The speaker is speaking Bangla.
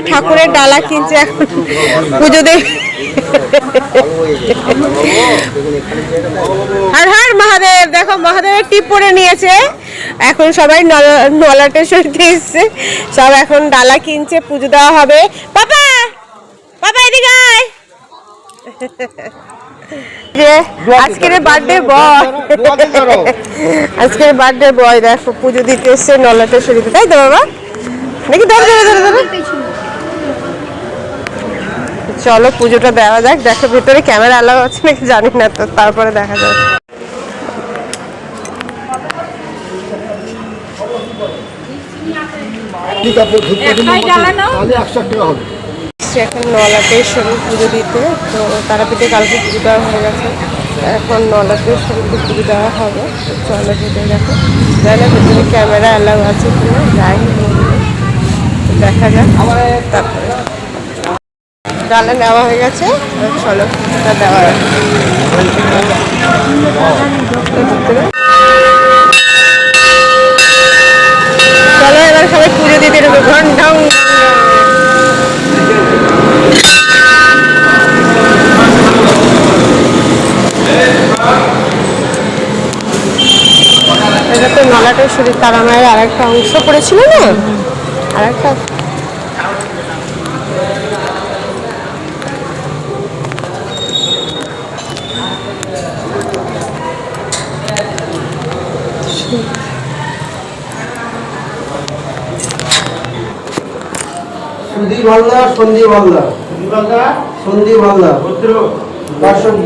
ঠাকুরের ডালা কিনছে এখন পুজো দেবে। হর হর মহাদেব। দেখো মহাদেবের টিপ পরে নিয়েছে। এখন সবাই নলাটেশ্বরীতে এসছে, সব এখন ডালা কিনছে, পুজো দেওয়া হবে। পাপা পাপা এদিকে আয়। যে আজকের বার্থডে বয়, আজকের বার্থডে বয় দেখো পুজো দিতে এসছে নলাটেশ্বরীতে, তাই তো বাবা? নাকি ধরে ধরে ধরে ধরে চলো পুজোটা দেওয়া যাক। দেখো ভেতরে ক্যামেরা অ্যালাউ আছে নাকি জানি না, তো তারপরে দেখা যাবে। এখন নলাটেশ্বরী পুজো দিতে, তো তারাপীঠে কালকে পুজো দেওয়া হয়ে গেছে, এখন নলাটেশ্বরীতে পুজো দেওয়া হবে। চলো ভেতরে দেখো, জানি না ভেতরে ক্যামেরা অ্যালাউ আছে কিনা, যাই দেখা যাক। তারপরে ডালা নেওয়া হয়ে গেছে, চলো পুজোটা দেওয়া হবে। চলো এবার সবাই পুজো দিতে ঢুকবে। ঘন্টা এটা তো নলাটেশ্বরী তারা মায়ের আর একটা অংশ পড়েছিল না, আর একটা সন্ধি ভাল্লা সন্ধি ভাল্লা সন্ধি ভাল্লা ভদ্র দাসব্য